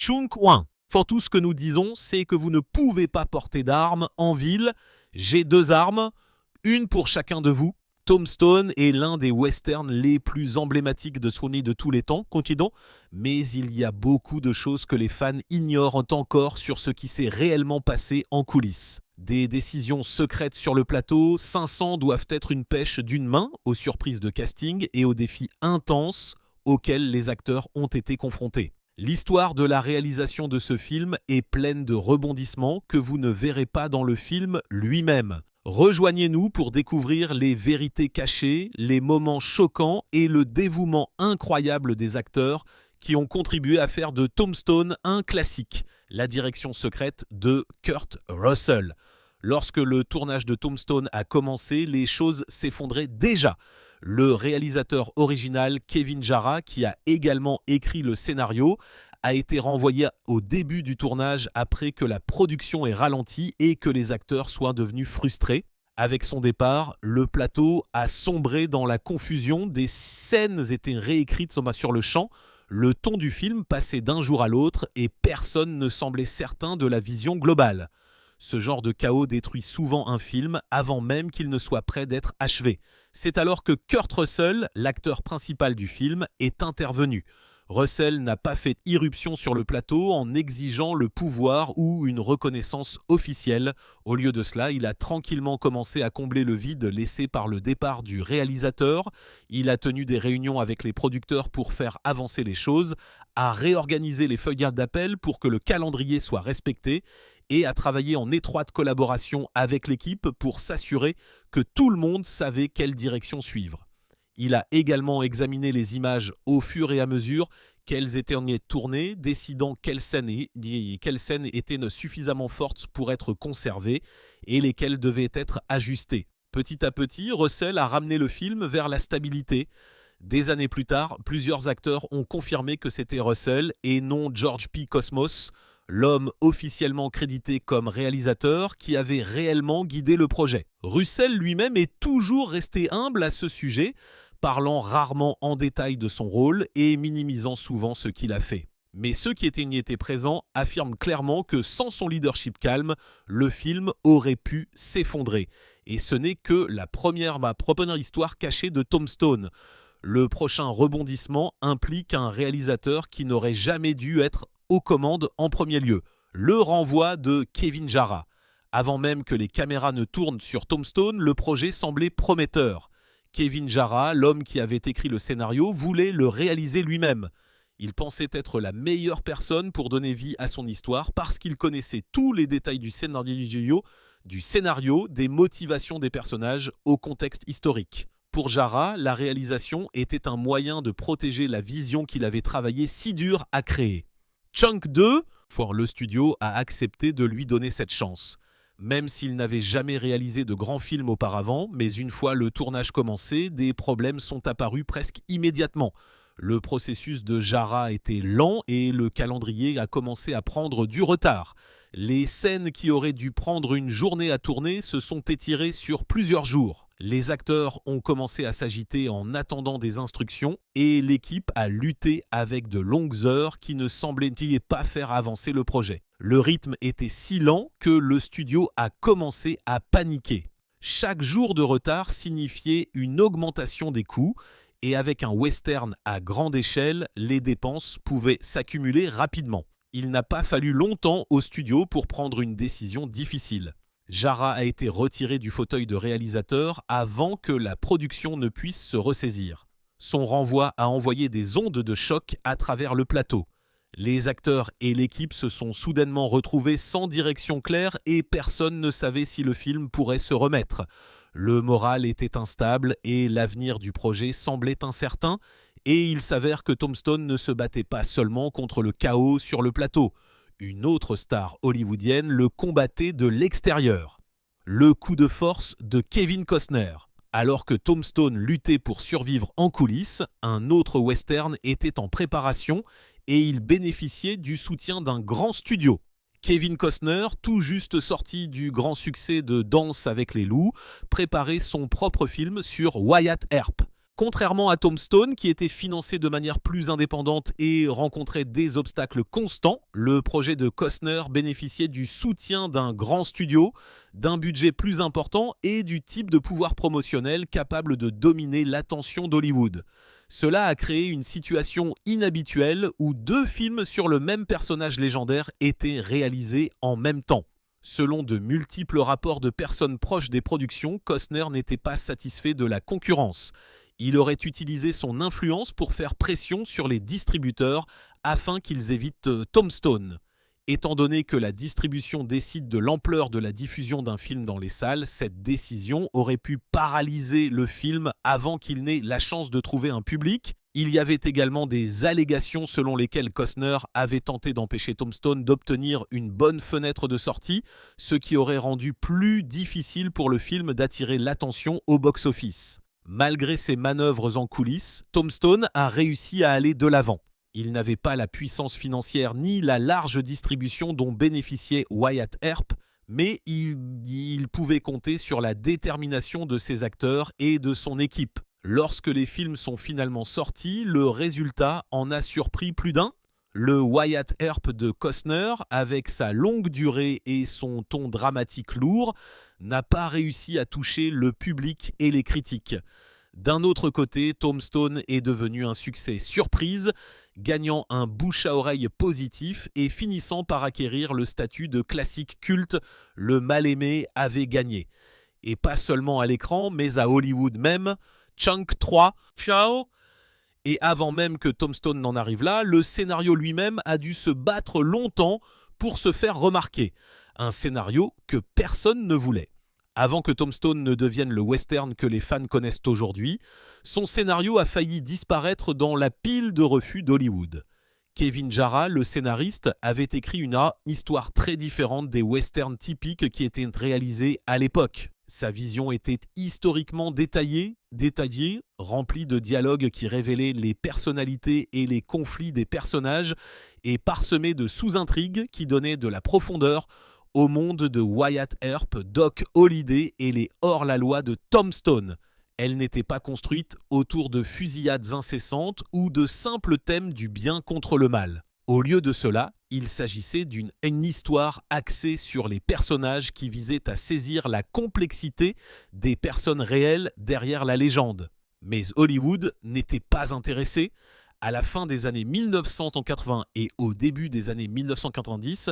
Chung Wan. Pour tout ce que nous disons, c'est que vous ne pouvez pas porter d'armes en ville. J'ai 2 armes, une pour chacun de vous. Tombstone est l'un des westerns les plus emblématiques de Sony de tous les temps, continuons, mais il y a beaucoup de choses que les fans ignorent encore sur ce qui s'est réellement passé en coulisses. Des décisions secrètes sur le plateau, 500 doivent être une pêche d'une main aux surprises de casting et aux défis intenses auxquels les acteurs ont été confrontés. L'histoire de la réalisation de ce film est pleine de rebondissements que vous ne verrez pas dans le film lui-même. Rejoignez-nous pour découvrir les vérités cachées, les moments choquants et le dévouement incroyable des acteurs qui ont contribué à faire de Tombstone un classique, la direction secrète de Kurt Russell. Lorsque le tournage de Tombstone a commencé, les choses s'effondraient déjà. Le réalisateur original Kevin Jarrah, qui a également écrit le scénario, a été renvoyé au début du tournage après que la production ait ralenti et que les acteurs soient devenus frustrés. Avec son départ, le plateau a sombré dans la confusion, des scènes étaient réécrites sur le champ, le ton du film passait d'un jour à l'autre et personne ne semblait certain de la vision globale. Ce genre de chaos détruit souvent un film avant même qu'il ne soit prêt d'être achevé. C'est alors que Kurt Russell, l'acteur principal du film, est intervenu. Russell n'a pas fait irruption sur le plateau en exigeant le pouvoir ou une reconnaissance officielle. Au lieu de cela, il a tranquillement commencé à combler le vide laissé par le départ du réalisateur. Il a tenu des réunions avec les producteurs pour faire avancer les choses, a réorganisé les feuilles d'appel pour que le calendrier soit respecté et a travaillé en étroite collaboration avec l'équipe pour s'assurer que tout le monde savait quelle direction suivre. Il a également examiné les images au fur et à mesure qu'elles étaient tournées, décidant quelles scènes étaient suffisamment fortes pour être conservées et lesquelles devaient être ajustées. Petit à petit, Russell a ramené le film vers la stabilité. Des années plus tard, plusieurs acteurs ont confirmé que c'était Russell et non George P. Cosmos, l'homme officiellement crédité comme réalisateur qui avait réellement guidé le projet. Russell lui-même est toujours resté humble à ce sujet, parlant rarement en détail de son rôle et minimisant souvent ce qu'il a fait. Mais ceux qui étaient présents affirment clairement que sans son leadership calme, le film aurait pu s'effondrer. Et ce n'est que ma première histoire cachée de Tombstone. Le prochain rebondissement implique un réalisateur qui n'aurait jamais dû être aux commandes en premier lieu. Le renvoi de Kevin Jarrah. Avant même que les caméras ne tournent sur Tombstone, le projet semblait prometteur. Kevin Jarrah, l'homme qui avait écrit le scénario, voulait le réaliser lui-même. Il pensait être la meilleure personne pour donner vie à son histoire parce qu'il connaissait tous les détails du scénario, des motivations des personnages au contexte historique. Pour Jarrah, la réalisation était un moyen de protéger la vision qu'il avait travaillé si dur à créer. Chunk 2, le studio a accepté de lui donner cette chance. Même s'il n'avait jamais réalisé de grands films auparavant, mais une fois le tournage commencé, des problèmes sont apparus presque immédiatement. Le processus de Jarrah était lent et le calendrier a commencé à prendre du retard. Les scènes qui auraient dû prendre une journée à tourner se sont étirées sur plusieurs jours. Les acteurs ont commencé à s'agiter en attendant des instructions et l'équipe a lutté avec de longues heures qui ne semblaient pas faire avancer le projet. Le rythme était si lent que le studio a commencé à paniquer. Chaque jour de retard signifiait une augmentation des coûts et avec un western à grande échelle, les dépenses pouvaient s'accumuler rapidement. Il n'a pas fallu longtemps au studio pour prendre une décision difficile. Jarrah a été retiré du fauteuil de réalisateur avant que la production ne puisse se ressaisir. Son renvoi a envoyé des ondes de choc à travers le plateau. Les acteurs et l'équipe se sont soudainement retrouvés sans direction claire et personne ne savait si le film pourrait se remettre. Le moral était instable et l'avenir du projet semblait incertain et il s'avère que Tombstone ne se battait pas seulement contre le chaos sur le plateau. Une autre star hollywoodienne le combattait de l'extérieur. Le coup de force de Kevin Costner. Alors que Tombstone luttait pour survivre en coulisses, un autre western était en préparation et il bénéficiait du soutien d'un grand studio. Kevin Costner, tout juste sorti du grand succès de Danse avec les loups, préparait son propre film sur Wyatt Earp. Contrairement à Tombstone, qui était financé de manière plus indépendante et rencontrait des obstacles constants, le projet de Costner bénéficiait du soutien d'un grand studio, d'un budget plus important et du type de pouvoir promotionnel capable de dominer l'attention d'Hollywood. Cela a créé une situation inhabituelle où 2 films sur le même personnage légendaire étaient réalisés en même temps. Selon de multiples rapports de personnes proches des productions, Costner n'était pas satisfait de la concurrence. Il aurait utilisé son influence pour faire pression sur les distributeurs afin qu'ils évitent Tombstone. Étant donné que la distribution décide de l'ampleur de la diffusion d'un film dans les salles, cette décision aurait pu paralyser le film avant qu'il n'ait la chance de trouver un public. Il y avait également des allégations selon lesquelles Costner avait tenté d'empêcher Tombstone d'obtenir une bonne fenêtre de sortie, ce qui aurait rendu plus difficile pour le film d'attirer l'attention au box-office. Malgré ses manœuvres en coulisses, Tombstone a réussi à aller de l'avant. Il n'avait pas la puissance financière ni la large distribution dont bénéficiait Wyatt Earp, mais il pouvait compter sur la détermination de ses acteurs et de son équipe. Lorsque les films sont finalement sortis, le résultat en a surpris plus d'un. Le Wyatt Earp de Costner, avec sa longue durée et son ton dramatique lourd, n'a pas réussi à toucher le public et les critiques. D'un autre côté, Tombstone est devenu un succès surprise, gagnant un bouche à oreille positif et finissant par acquérir le statut de classique culte. Le mal-aimé avait gagné. Et pas seulement à l'écran, mais à Hollywood même. Chunk 3, ciao. Et avant même que Tombstone n'en arrive là, le scénario lui-même a dû se battre longtemps pour se faire remarquer. Un scénario que personne ne voulait. Avant que Tombstone ne devienne le western que les fans connaissent aujourd'hui, son scénario a failli disparaître dans la pile de refus d'Hollywood. Kevin Jarrah, le scénariste, avait écrit une histoire très différente des westerns typiques qui étaient réalisés à l'époque. Sa vision était historiquement détaillée, remplie de dialogues qui révélaient les personnalités et les conflits des personnages et parsemée de sous-intrigues qui donnaient de la profondeur au monde de Wyatt Earp, Doc Holliday et les hors-la-loi de Tombstone. Elle n'était pas construite autour de fusillades incessantes ou de simples thèmes du bien contre le mal. Au lieu de cela, il s'agissait d'une histoire axée sur les personnages qui visaient à saisir la complexité des personnes réelles derrière la légende. Mais Hollywood n'était pas intéressé. À la fin des années 1980 et au début des années 1990,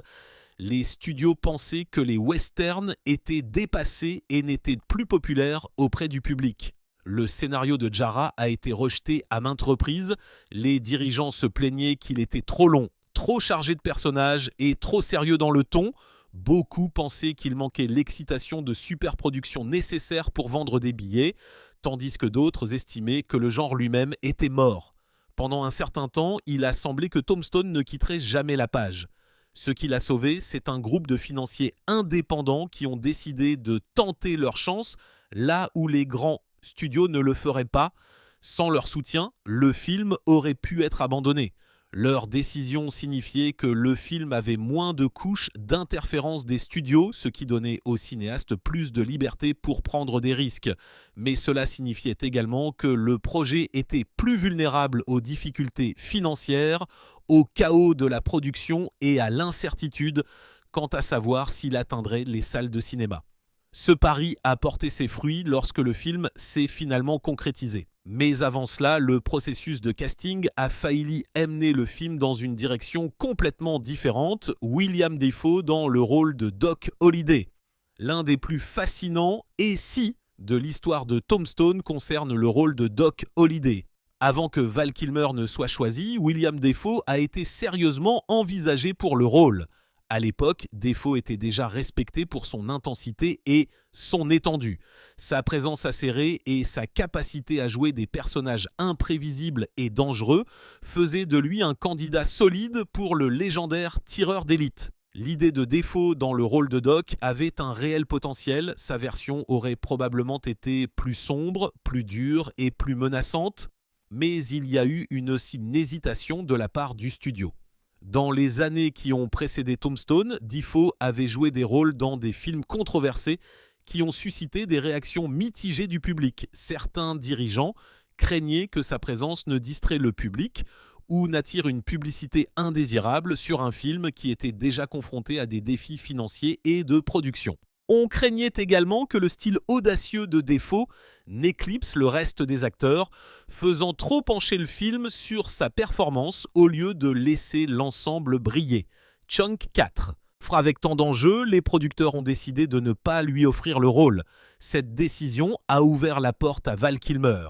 les studios pensaient que les westerns étaient dépassés et n'étaient plus populaires auprès du public. Le scénario de Jarrah a été rejeté à maintes reprises. Les dirigeants se plaignaient qu'il était trop long, trop chargé de personnages et trop sérieux dans le ton. Beaucoup pensaient qu'il manquait l'excitation de superproduction nécessaire pour vendre des billets, tandis que d'autres estimaient que le genre lui-même était mort. Pendant un certain temps, il a semblé que Tombstone ne quitterait jamais la page. Ce qui l'a sauvé, c'est un groupe de financiers indépendants qui ont décidé de tenter leur chance là où les grands studios ne le feraient pas. Sans leur soutien, le film aurait pu être abandonné. Leur décision signifiait que le film avait moins de couches d'interférence des studios, ce qui donnait aux cinéastes plus de liberté pour prendre des risques. Mais cela signifiait également que le projet était plus vulnérable aux difficultés financières, au chaos de la production et à l'incertitude quant à savoir s'il atteindrait les salles de cinéma. Ce pari a porté ses fruits lorsque le film s'est finalement concrétisé. Mais avant cela, le processus de casting a failli amener le film dans une direction complètement différente, William Dafoe dans le rôle de Doc Holliday. L'un des plus fascinants de l'histoire de Tombstone concerne le rôle de Doc Holliday. Avant que Val Kilmer ne soit choisi, William Dafoe a été sérieusement envisagé pour le rôle. À l'époque, Dafoe était déjà respecté pour son intensité et son étendue. Sa présence acérée et sa capacité à jouer des personnages imprévisibles et dangereux faisaient de lui un candidat solide pour le légendaire tireur d'élite. L'idée de Dafoe dans le rôle de Doc avait un réel potentiel. Sa version aurait probablement été plus sombre, plus dure et plus menaçante. Mais il y a eu une hésitation de la part du studio. Dans les années qui ont précédé Tombstone, Dafoe avait joué des rôles dans des films controversés qui ont suscité des réactions mitigées du public. Certains dirigeants craignait que sa présence ne distrait le public ou n'attire une publicité indésirable sur un film qui était déjà confronté à des défis financiers et de production. On craignait également que le style audacieux de Dafoe n'éclipse le reste des acteurs, faisant trop pencher le film sur sa performance au lieu de laisser l'ensemble briller. Chunk 4. Avec tant d'enjeux, les producteurs ont décidé de ne pas lui offrir le rôle. Cette décision a ouvert la porte à Val Kilmer.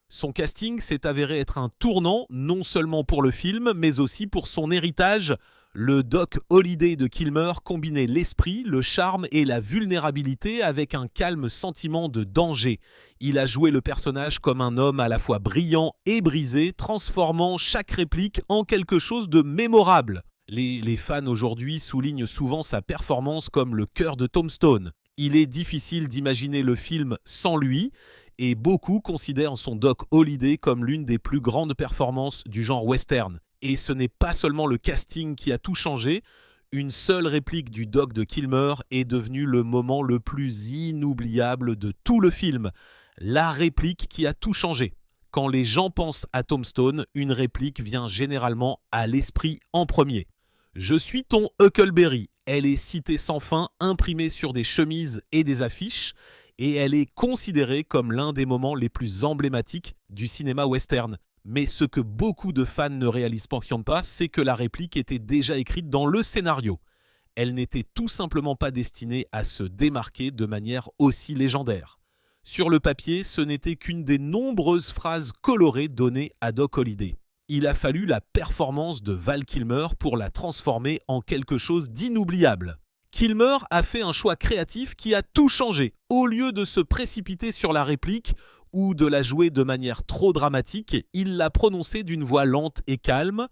Son casting s'est avéré être un tournant non seulement pour le film, mais aussi pour son héritage. Le Doc Holliday de Kilmer combinait l'esprit, le charme et la vulnérabilité avec un calme sentiment de danger. Il a joué le personnage comme un homme à la fois brillant et brisé, transformant chaque réplique en quelque chose de mémorable. Les fans aujourd'hui soulignent souvent sa performance comme le cœur de Tombstone. Il est difficile d'imaginer le film sans lui, et beaucoup considèrent son Doc Holliday comme l'une des plus grandes performances du genre western. Et ce n'est pas seulement le casting qui a tout changé, une seule réplique du Doc de Kilmer est devenue le moment le plus inoubliable de tout le film. La réplique qui a tout changé. Quand les gens pensent à Tombstone, une réplique vient généralement à l'esprit en premier. Je suis ton Huckleberry. Elle est citée sans fin, imprimée sur des chemises et des affiches, et elle est considérée comme l'un des moments les plus emblématiques du cinéma western. Mais ce que beaucoup de fans ne réalisent pas, c'est que la réplique était déjà écrite dans le scénario. Elle n'était tout simplement pas destinée à se démarquer de manière aussi légendaire. Sur le papier, ce n'était qu'une des nombreuses phrases colorées données à Doc Holliday. Il a fallu la performance de Val Kilmer pour la transformer en quelque chose d'inoubliable. Kilmer a fait un choix créatif qui a tout changé. Au lieu de se précipiter sur la réplique ou de la jouer de manière trop dramatique, il l'a prononcée d'une voix lente et calme,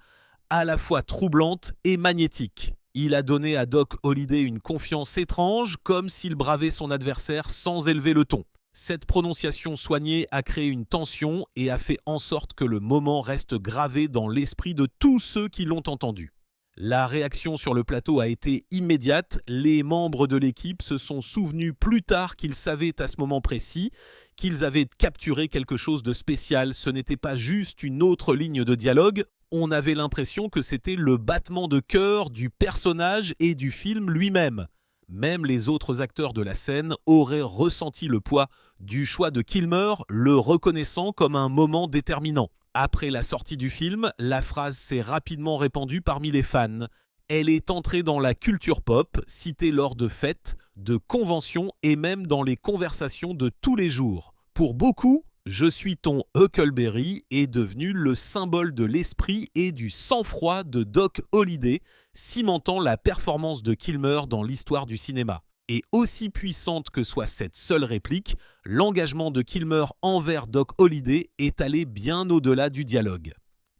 à la fois troublante et magnétique. Il a donné à Doc Holliday une confiance étrange, comme s'il bravait son adversaire sans élever le ton. Cette prononciation soignée a créé une tension et a fait en sorte que le moment reste gravé dans l'esprit de tous ceux qui l'ont entendu. La réaction sur le plateau a été immédiate. Les membres de l'équipe se sont souvenus plus tard qu'ils savaient à ce moment précis qu'ils avaient capturé quelque chose de spécial. Ce n'était pas juste une autre ligne de dialogue. On avait l'impression que c'était le battement de cœur du personnage et du film lui-même. Même les autres acteurs de la scène auraient ressenti le poids du choix de Kilmer, le reconnaissant comme un moment déterminant. Après la sortie du film, la phrase s'est rapidement répandue parmi les fans. Elle est entrée dans la culture pop, citée lors de fêtes, de conventions et même dans les conversations de tous les jours. Pour beaucoup, je suis ton Huckleberry est devenu le symbole de l'esprit et du sang-froid de Doc Holliday, cimentant la performance de Kilmer dans l'histoire du cinéma. Et aussi puissante que soit cette seule réplique, l'engagement de Kilmer envers Doc Holliday est allé bien au-delà du dialogue.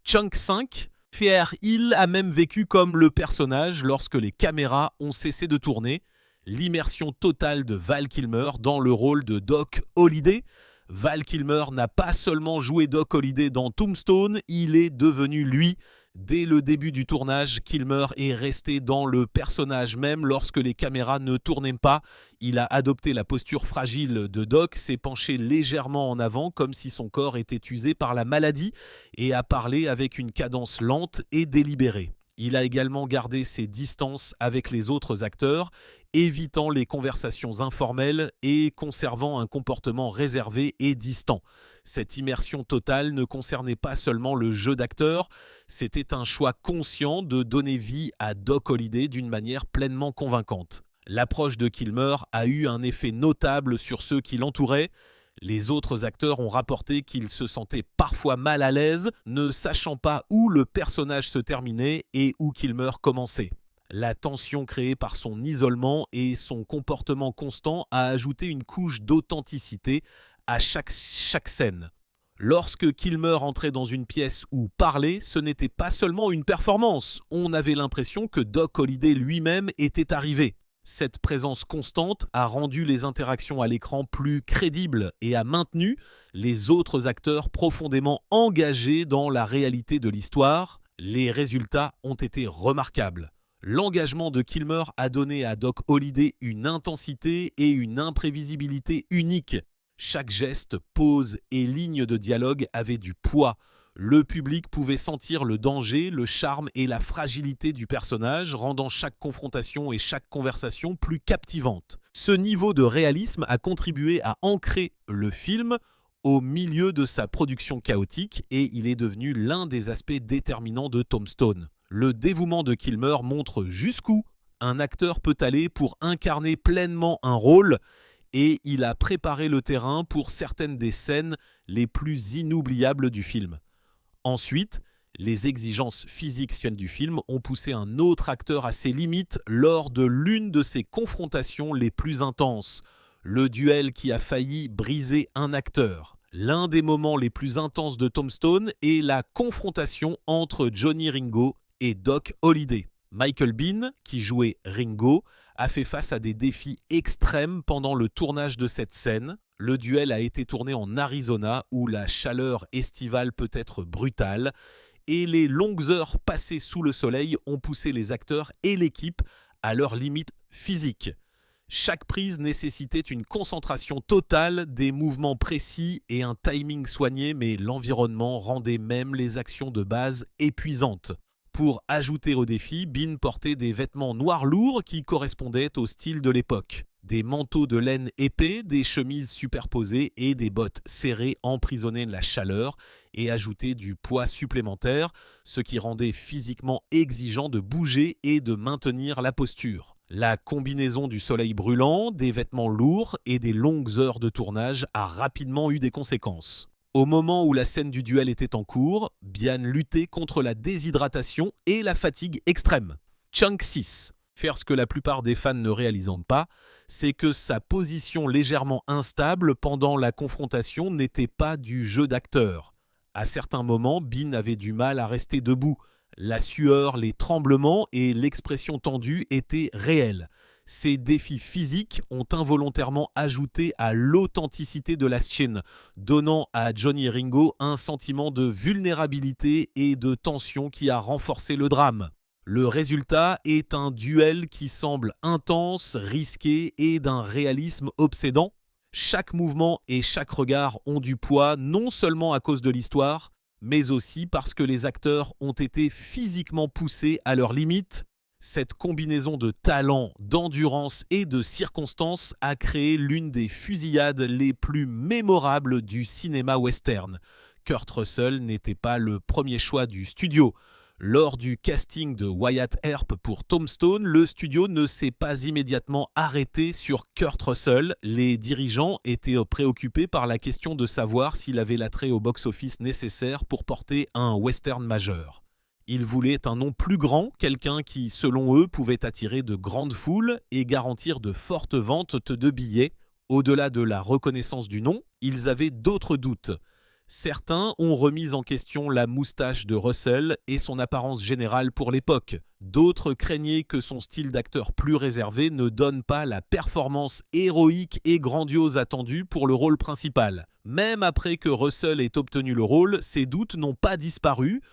Chunk 5, Hill a même vécu comme le personnage lorsque les caméras ont cessé de tourner. L'immersion totale de Val Kilmer dans le rôle de Doc Holliday. Val Kilmer n'a pas seulement joué Doc Holliday dans Tombstone, il est devenu lui. Dès le début du tournage, Kilmer est resté dans le personnage même lorsque les caméras ne tournaient pas. Il a adopté la posture fragile de Doc, s'est penché légèrement en avant comme si son corps était usé par la maladie et a parlé avec une cadence lente et délibérée. Il a également gardé ses distances avec les autres acteurs, évitant les conversations informelles et conservant un comportement réservé et distant. Cette immersion totale ne concernait pas seulement le jeu d'acteur, c'était un choix conscient de donner vie à Doc Holliday d'une manière pleinement convaincante. L'approche de Kilmer a eu un effet notable sur ceux qui l'entouraient. Les autres acteurs ont rapporté qu'ils se sentaient parfois mal à l'aise, ne sachant pas où le personnage se terminait et où Kilmer commençait. La tension créée par son isolement et son comportement constant a ajouté une couche d'authenticité à chaque scène. Lorsque Kilmer entrait dans une pièce ou parlait, ce n'était pas seulement une performance, on avait l'impression que Doc Holliday lui-même était arrivé. Cette présence constante a rendu les interactions à l'écran plus crédibles et a maintenu les autres acteurs profondément engagés dans la réalité de l'histoire. Les résultats ont été remarquables. L'engagement de Kilmer a donné à Doc Holliday une intensité et une imprévisibilité uniques. Chaque geste, pose et ligne de dialogue avait du poids. Le public pouvait sentir le danger, le charme et la fragilité du personnage, rendant chaque confrontation et chaque conversation plus captivante. Ce niveau de réalisme a contribué à ancrer le film au milieu de sa production chaotique et il est devenu l'un des aspects déterminants de Tombstone. Le dévouement de Kilmer montre jusqu'où un acteur peut aller pour incarner pleinement un rôle et il a préparé le terrain pour certaines des scènes les plus inoubliables du film. Ensuite, les exigences physiques du film ont poussé un autre acteur à ses limites lors de l'une de ses confrontations les plus intenses, le duel qui a failli briser un acteur. L'un des moments les plus intenses de Tombstone est la confrontation entre Johnny Ringo et Doc Holliday. Michael Biehn, qui jouait Ringo, a fait face à des défis extrêmes pendant le tournage de cette scène. Le duel a été tourné en Arizona où la chaleur estivale peut être brutale et les longues heures passées sous le soleil ont poussé les acteurs et l'équipe à leurs limites physiques. Chaque prise nécessitait une concentration totale, des mouvements précis et un timing soigné, mais l'environnement rendait même les actions de base épuisantes. Pour ajouter au défi, Biehn portait des vêtements noirs lourds qui correspondaient au style de l'époque. Des manteaux de laine épais, des chemises superposées et des bottes serrées emprisonnaient la chaleur et ajoutaient du poids supplémentaire, ce qui rendait physiquement exigeant de bouger et de maintenir la posture. La combinaison du soleil brûlant, des vêtements lourds et des longues heures de tournage a rapidement eu des conséquences. Au moment où la scène du duel était en cours, Biehn luttait contre la déshydratation et la fatigue extrême. Chunk 6. Faire ce que la plupart des fans ne réalisent pas, c'est que sa position légèrement instable pendant la confrontation n'était pas du jeu d'acteur. À certains moments, Biehn avait du mal à rester debout. La sueur, les tremblements et l'expression tendue étaient réels. Ces défis physiques ont involontairement ajouté à l'authenticité de la scène, donnant à Johnny Ringo un sentiment de vulnérabilité et de tension qui a renforcé le drame. Le résultat est un duel qui semble intense, risqué et d'un réalisme obsédant. Chaque mouvement et chaque regard ont du poids, non seulement à cause de l'histoire, mais aussi parce que les acteurs ont été physiquement poussés à leurs limites. Cette combinaison de talent, d'endurance et de circonstances a créé l'une des fusillades les plus mémorables du cinéma western. Kurt Russell n'était pas le premier choix du studio. Lors du casting de Wyatt Earp pour Tombstone, le studio ne s'est pas immédiatement arrêté sur Kurt Russell. Les dirigeants étaient préoccupés par la question de savoir s'il avait l'attrait au box-office nécessaire pour porter un western majeur. Ils voulaient un nom plus grand, quelqu'un qui, selon eux, pouvait attirer de grandes foules et garantir de fortes ventes de billets. Au-delà de la reconnaissance du nom, ils avaient d'autres doutes. Certains ont remis en question la moustache de Russell et son apparence générale pour l'époque. D'autres craignaient que son style d'acteur plus réservé ne donne pas la performance héroïque et grandiose attendue pour le rôle principal. Même après que Russell ait obtenu le rôle, ces doutes n'ont pas disparu.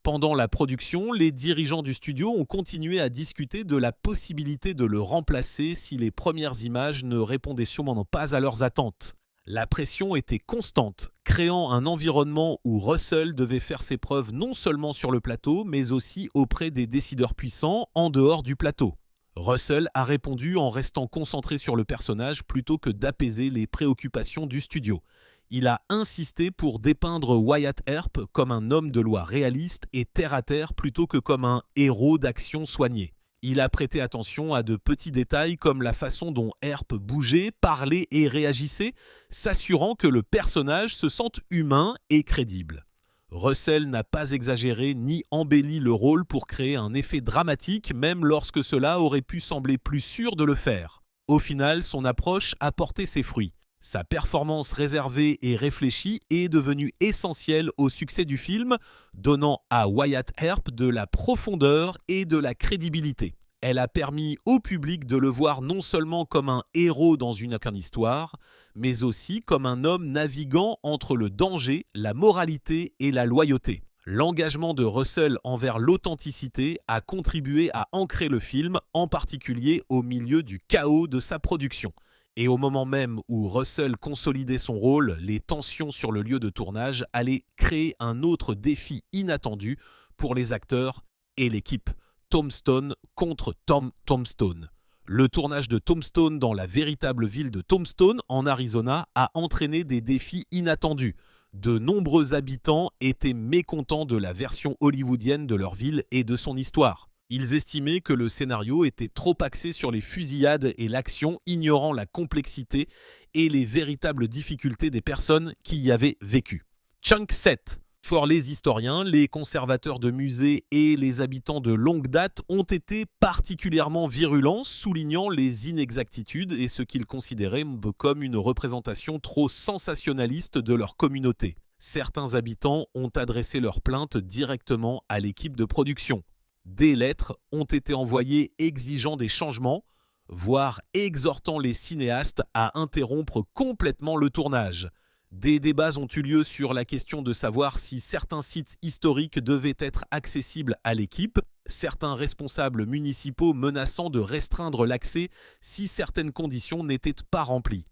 Pendant la production, les dirigeants du studio ont continué à discuter de la possibilité de le remplacer si les premières images ne répondaient sûrement pas à leurs attentes. La pression était constante, créant un environnement où Russell devait faire ses preuves non seulement sur le plateau, mais aussi auprès des décideurs puissants en dehors du plateau. Russell a répondu en restant concentré sur le personnage plutôt que d'apaiser les préoccupations du studio. Il a insisté pour dépeindre Wyatt Earp comme un homme de loi réaliste et terre-à-terre plutôt que comme un héros d'action soigné. Il a prêté attention à de petits détails comme la façon dont Earp bougeait, parlait et réagissait, s'assurant que le personnage se sente humain et crédible. Russell n'a pas exagéré ni embelli le rôle pour créer un effet dramatique, même lorsque cela aurait pu sembler plus sûr de le faire. Au final, son approche a porté ses fruits. Sa performance réservée et réfléchie est devenue essentielle au succès du film, donnant à Wyatt Earp de la profondeur et de la crédibilité. Elle a permis au public de le voir non seulement comme un héros dans une histoire, mais aussi comme un homme naviguant entre le danger, la moralité et la loyauté. L'engagement de Russell envers l'authenticité a contribué à ancrer le film, en particulier au milieu du chaos de sa production. Et au moment même où Russell consolidait son rôle, les tensions sur le lieu de tournage allaient créer un autre défi inattendu pour les acteurs et l'équipe. Tombstone contre Tom Tombstone. Le tournage de Tombstone dans la véritable ville de Tombstone, en Arizona, a entraîné des défis inattendus. De nombreux habitants étaient mécontents de la version hollywoodienne de leur ville et de son histoire. Ils estimaient que le scénario était trop axé sur les fusillades et l'action, ignorant la complexité et les véritables difficultés des personnes qui y avaient vécu. Chunk 7. For les historiens, les conservateurs de musées et les habitants de longue date ont été particulièrement virulents, soulignant les inexactitudes et ce qu'ils considéraient comme une représentation trop sensationnaliste de leur communauté. Certains habitants ont adressé leurs plaintes directement à l'équipe de production. Des lettres ont été envoyées exigeant des changements, voire exhortant les cinéastes à interrompre complètement le tournage. Des débats ont eu lieu sur la question de savoir si certains sites historiques devaient être accessibles à l'équipe, certains responsables municipaux menaçant de restreindre l'accès si certaines conditions n'étaient pas remplies.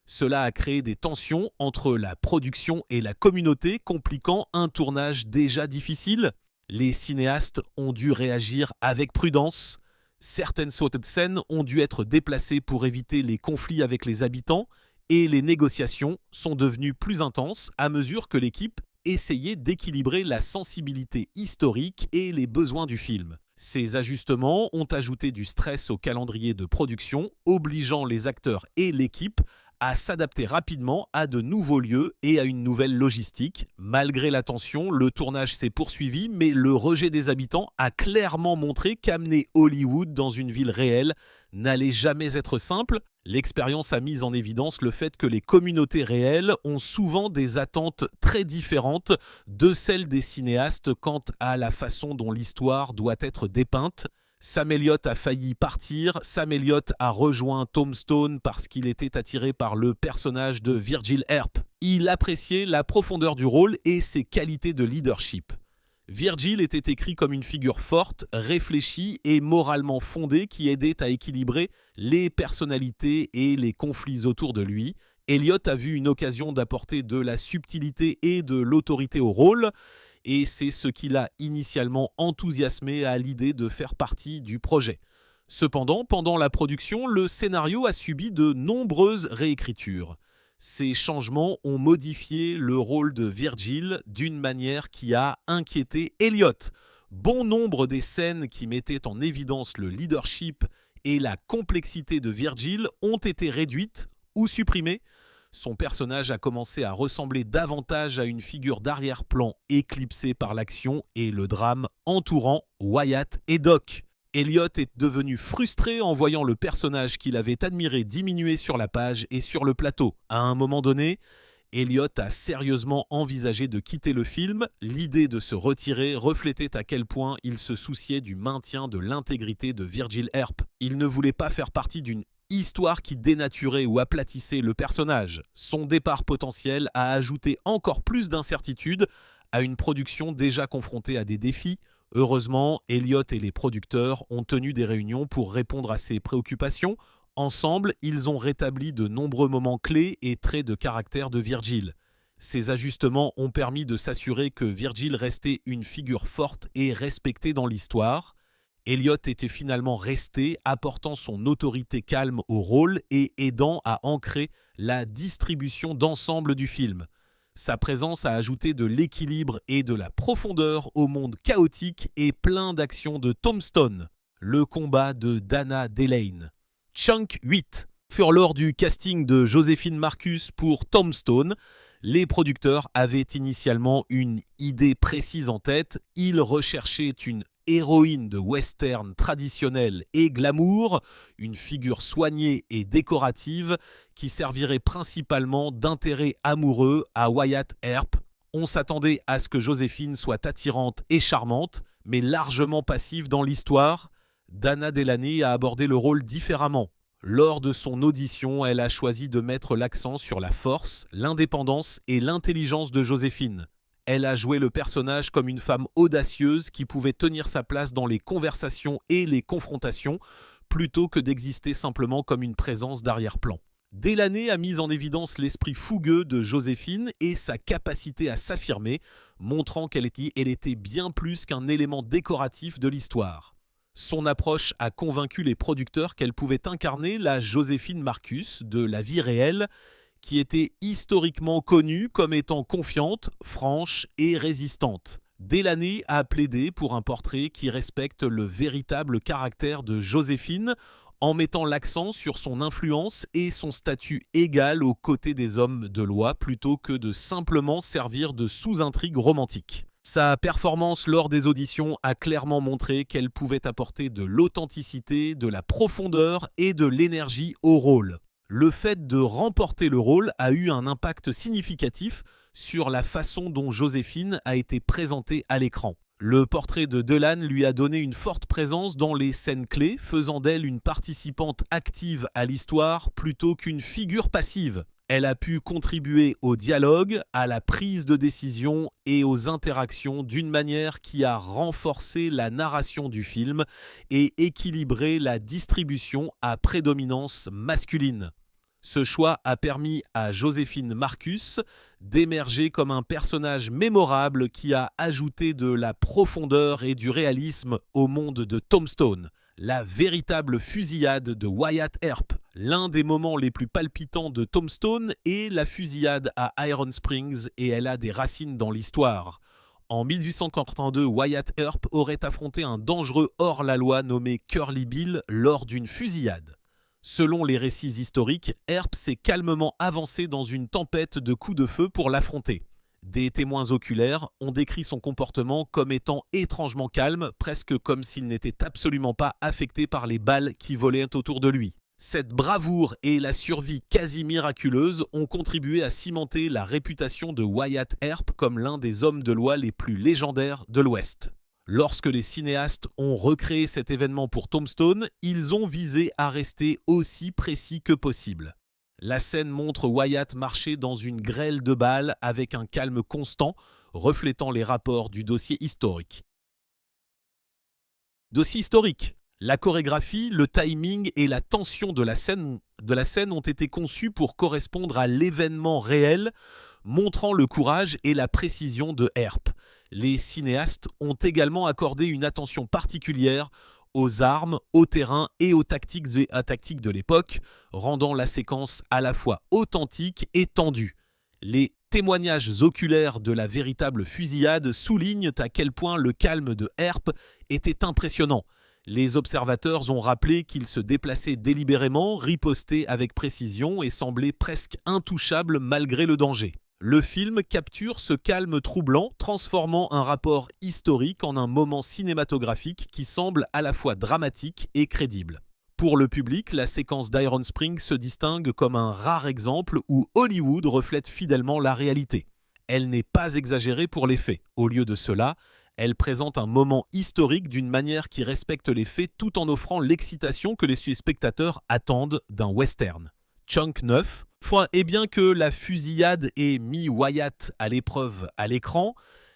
Cela a créé des tensions entre la production et la communauté, compliquant un tournage déjà difficile. Les cinéastes ont dû réagir avec prudence. Certaines sautes de scène ont dû être déplacées pour éviter les conflits avec les habitants et les négociations sont devenues plus intenses à mesure que l'équipe essayait d'équilibrer la sensibilité historique et les besoins du film. Ces ajustements ont ajouté du stress au calendrier de production, obligeant les acteurs et l'équipe à s'adapter rapidement à de nouveaux lieux et à une nouvelle logistique. Malgré la tension, le tournage s'est poursuivi, mais le rejet des habitants a clairement montré qu'amener Hollywood dans une ville réelle n'allait jamais être simple. L'expérience a mis en évidence le fait que les communautés réelles ont souvent des attentes très différentes de celles des cinéastes quant à la façon dont l'histoire doit être dépeinte. Sam Elliott a failli partir, Sam Elliott a rejoint Tombstone parce qu'il était attiré par le personnage de Virgil Earp. Il appréciait la profondeur du rôle et ses qualités de leadership. Virgil était écrit comme une figure forte, réfléchie et moralement fondée qui aidait à équilibrer les personnalités et les conflits autour de lui. Elliott a vu une occasion d'apporter de la subtilité et de l'autorité au rôle, et c'est ce qui l'a initialement enthousiasmé à l'idée de faire partie du projet. Cependant, pendant la production, le scénario a subi de nombreuses réécritures. Ces changements ont modifié le rôle de Virgil d'une manière qui a inquiété Elliott. Bon nombre des scènes qui mettaient en évidence le leadership et la complexité de Virgil ont été réduites ou supprimées. Son personnage a commencé à ressembler davantage à une figure d'arrière-plan éclipsée par l'action et le drame entourant Wyatt et Doc. Elliott est devenu frustré en voyant le personnage qu'il avait admiré diminuer sur la page et sur le plateau. À un moment donné, Elliott a sérieusement envisagé de quitter le film. L'idée de se retirer reflétait à quel point il se souciait du maintien de l'intégrité de Virgil Earp. Il ne voulait pas faire partie d'une histoire qui dénaturait ou aplatissait le personnage. Son départ potentiel a ajouté encore plus d'incertitude à une production déjà confrontée à des défis. Heureusement, Elliott et les producteurs ont tenu des réunions pour répondre à ces préoccupations. Ensemble, ils ont rétabli de nombreux moments clés et traits de caractère de Virgil. Ces ajustements ont permis de s'assurer que Virgil restait une figure forte et respectée dans l'histoire. Elliott était finalement resté, apportant son autorité calme au rôle et aidant à ancrer la distribution d'ensemble du film. Sa présence a ajouté de l'équilibre et de la profondeur au monde chaotique et plein d'actions de Tombstone, le combat de Dana Delane. Chunk 8 furent lors du casting de Joséphine Marcus pour Tombstone. Les producteurs avaient initialement une idée précise en tête. Ils recherchaient une héroïne de western traditionnelle et glamour, une figure soignée et décorative qui servirait principalement d'intérêt amoureux à Wyatt Earp. On s'attendait à ce que Joséphine soit attirante et charmante, mais largement passive dans l'histoire. Dana Delany a abordé le rôle différemment. Lors de son audition, elle a choisi de mettre l'accent sur la force, l'indépendance et l'intelligence de Joséphine. Elle a joué le personnage comme une femme audacieuse qui pouvait tenir sa place dans les conversations et les confrontations, plutôt que d'exister simplement comme une présence d'arrière-plan. Delaney a mis en évidence l'esprit fougueux de Joséphine et sa capacité à s'affirmer, montrant qu'elle était bien plus qu'un élément décoratif de l'histoire. Son approche a convaincu les producteurs qu'elle pouvait incarner la Joséphine Marcus de la vie réelle, qui était historiquement connue comme étant confiante, franche et résistante. Delaney a plaidé pour un portrait qui respecte le véritable caractère de Joséphine, en mettant l'accent sur son influence et son statut égal aux côtés des hommes de loi, plutôt que de simplement servir de sous-intrigue romantique. Sa performance lors des auditions a clairement montré qu'elle pouvait apporter de l'authenticité, de la profondeur et de l'énergie au rôle. Le fait de remporter le rôle a eu un impact significatif sur la façon dont Joséphine a été présentée à l'écran. Le portrait de Delaney lui a donné une forte présence dans les scènes clés, faisant d'elle une participante active à l'histoire plutôt qu'une figure passive. Elle a pu contribuer au dialogue, à la prise de décision et aux interactions d'une manière qui a renforcé la narration du film et équilibré la distribution à prédominance masculine. Ce choix a permis à Joséphine Marcus d'émerger comme un personnage mémorable qui a ajouté de la profondeur et du réalisme au monde de Tombstone. La véritable fusillade de Wyatt Earp. L'un des moments les plus palpitants de Tombstone est la fusillade à Iron Springs et elle a des racines dans l'histoire. En 1882, Wyatt Earp aurait affronté un dangereux hors-la-loi nommé Curly Bill lors d'une fusillade. Selon les récits historiques, Earp s'est calmement avancé dans une tempête de coups de feu pour l'affronter. Des témoins oculaires ont décrit son comportement comme étant étrangement calme, presque comme s'il n'était absolument pas affecté par les balles qui volaient autour de lui. Cette bravoure et la survie quasi miraculeuse ont contribué à cimenter la réputation de Wyatt Earp comme l'un des hommes de loi les plus légendaires de l'Ouest. Lorsque les cinéastes ont recréé cet événement pour Tombstone, ils ont visé à rester aussi précis que possible. La scène montre Wyatt marcher dans une grêle de balles avec un calme constant, reflétant les rapports du dossier historique. Dossier historique. La chorégraphie, le timing et la tension de la scène ont été conçus pour correspondre à l'événement réel, montrant le courage et la précision de Earp. Les cinéastes ont également accordé une attention particulière aux armes, au terrain et aux tactiques de l'époque, rendant la séquence à la fois authentique et tendue. Les témoignages oculaires de la véritable fusillade soulignent à quel point le calme de Earp était impressionnant. Les observateurs ont rappelé qu'il se déplaçait délibérément, ripostait avec précision et semblait presque intouchable malgré le danger. Le film capture ce calme troublant, transformant un rapport historique en un moment cinématographique qui semble à la fois dramatique et crédible. Pour le public, la séquence d'Iron Springs se distingue comme un rare exemple où Hollywood reflète fidèlement la réalité. Elle n'est pas exagérée pour les faits. Au lieu de cela, elle présente un moment historique d'une manière qui respecte les faits tout en offrant l'excitation que les spectateurs attendent d'un western. Chunk 9. Et bien que la fusillade ait mis Wyatt à l'épreuve à l'écran,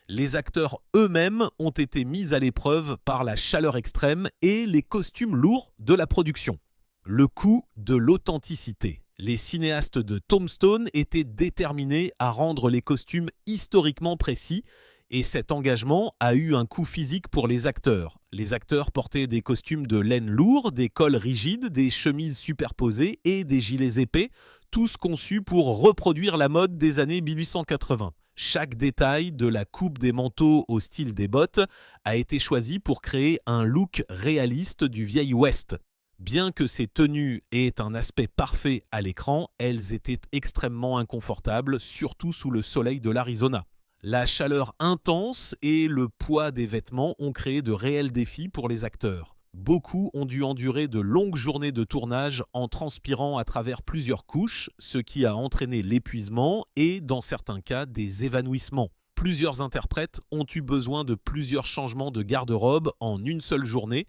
les acteurs eux-mêmes ont été mis à l'épreuve par la chaleur extrême et les costumes lourds de la production. Le coût de l'authenticité. Les cinéastes de Tombstone étaient déterminés à rendre les costumes historiquement précis et cet engagement a eu un coût physique pour les acteurs. Les acteurs portaient des costumes de laine lourds, des cols rigides, des chemises superposées et des gilets épais, tous conçus pour reproduire la mode des années 1880. Chaque détail, de la coupe des manteaux au style des bottes, a été choisi pour créer un look réaliste du vieil Ouest. Bien que ces tenues aient un aspect parfait à l'écran, elles étaient extrêmement inconfortables, surtout sous le soleil de l'Arizona. La chaleur intense et le poids des vêtements ont créé de réels défis pour les acteurs. Beaucoup ont dû endurer de longues journées de tournage en transpirant à travers plusieurs couches, ce qui a entraîné l'épuisement et, dans certains cas, des évanouissements. Plusieurs interprètes ont eu besoin de plusieurs changements de garde-robe en une seule journée,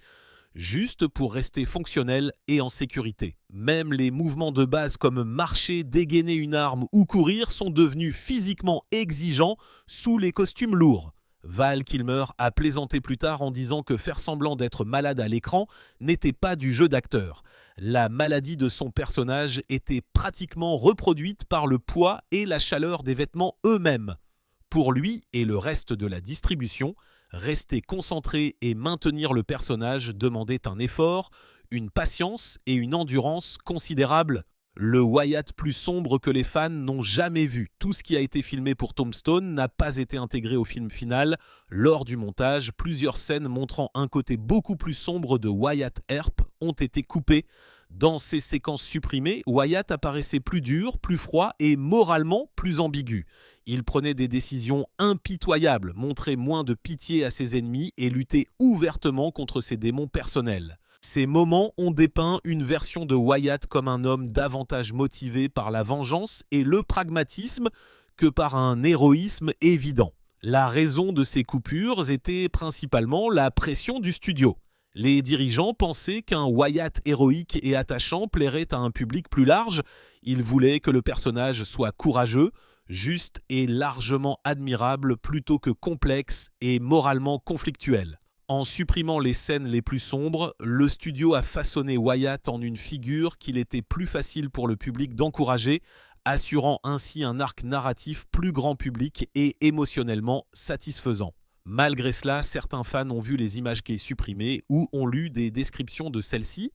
juste pour rester fonctionnels et en sécurité. Même les mouvements de base comme marcher, dégainer une arme ou courir sont devenus physiquement exigeants sous les costumes lourds. Val Kilmer a plaisanté plus tard en disant que faire semblant d'être malade à l'écran n'était pas du jeu d'acteur. La maladie de son personnage était pratiquement reproduite par le poids et la chaleur des vêtements eux-mêmes. Pour lui et le reste de la distribution, rester concentré et maintenir le personnage demandait un effort, une patience et une endurance considérables. Le Wyatt plus sombre que les fans n'ont jamais vu. Tout ce qui a été filmé pour Tombstone n'a pas été intégré au film final. Lors du montage, plusieurs scènes montrant un côté beaucoup plus sombre de Wyatt Earp ont été coupées. Dans ces séquences supprimées, Wyatt apparaissait plus dur, plus froid et moralement plus ambigu. Il prenait des décisions impitoyables, montrait moins de pitié à ses ennemis et luttait ouvertement contre ses démons personnels. Ces moments ont dépeint une version de Wyatt comme un homme davantage motivé par la vengeance et le pragmatisme que par un héroïsme évident. La raison de ces coupures était principalement la pression du studio. Les dirigeants pensaient qu'un Wyatt héroïque et attachant plairait à un public plus large. Ils voulaient que le personnage soit courageux, juste et largement admirable plutôt que complexe et moralement conflictuel. En supprimant les scènes les plus sombres, le studio a façonné Wyatt en une figure qu'il était plus facile pour le public d'encourager, assurant ainsi un arc narratif plus grand public et émotionnellement satisfaisant. Malgré cela, certains fans ont vu les images qui sont supprimées ou ont lu des descriptions de celles-ci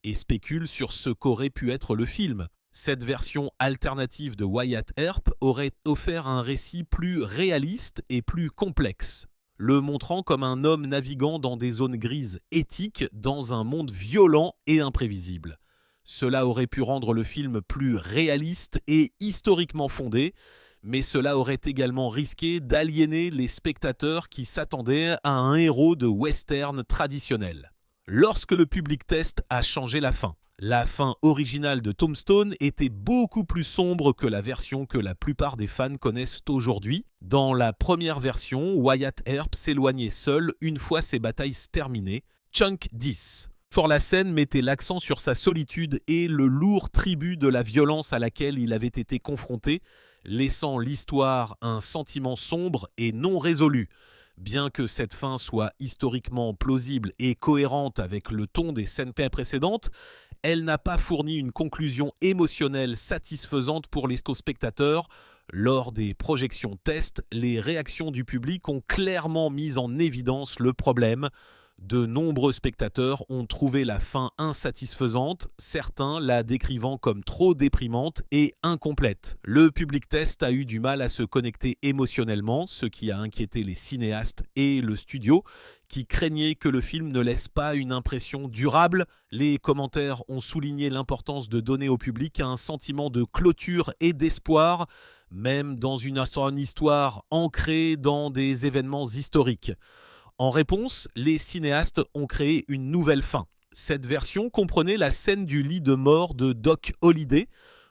et spéculent sur ce qu'aurait pu être le film. Cette version alternative de Wyatt Earp aurait offert un récit plus réaliste et plus complexe, le montrant comme un homme naviguant dans des zones grises éthiques dans un monde violent et imprévisible. Cela aurait pu rendre le film plus réaliste et historiquement fondé, mais cela aurait également risqué d'aliéner les spectateurs qui s'attendaient à un héros de western traditionnel. Lorsque le public test a changé la fin originale de Tombstone était beaucoup plus sombre que la version que la plupart des fans connaissent aujourd'hui. Dans la première version, Wyatt Earp s'éloignait seul une fois ses batailles terminées. Chunk 10. For la scène mettait l'accent sur sa solitude et le lourd tribut de la violence à laquelle il avait été confronté, laissant l'histoire un sentiment sombre et non résolu. Bien que cette fin soit historiquement plausible et cohérente avec le ton des scènes précédentes, elle n'a pas fourni une conclusion émotionnelle satisfaisante pour les spectateurs. Lors des projections test, les réactions du public ont clairement mis en évidence le problème. De nombreux spectateurs ont trouvé la fin insatisfaisante, certains la décrivant comme trop déprimante et incomplète. Le public test a eu du mal à se connecter émotionnellement, ce qui a inquiété les cinéastes et le studio, qui craignaient que le film ne laisse pas une impression durable. Les commentaires ont souligné l'importance de donner au public un sentiment de clôture et d'espoir, même dans une histoire ancrée dans des événements historiques. En réponse, les cinéastes ont créé une nouvelle fin. Cette version comprenait la scène du lit de mort de Doc Holliday,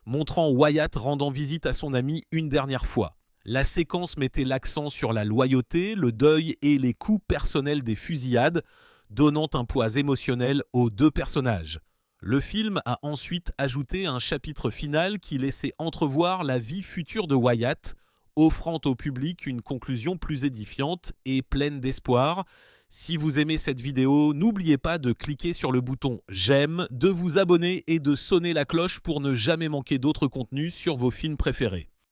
montrant Wyatt rendant visite à son ami une dernière fois. La séquence mettait l'accent sur la loyauté, le deuil et les coups personnels des fusillades, donnant un poids émotionnel aux deux personnages. Le film a ensuite ajouté un chapitre final qui laissait entrevoir la vie future de Wyatt, offrant au public une conclusion plus édifiante et pleine d'espoir. Si vous aimez cette vidéo, n'oubliez pas de cliquer sur le bouton j'aime, de vous abonner et de sonner la cloche pour ne jamais manquer d'autres contenus sur vos films préférés.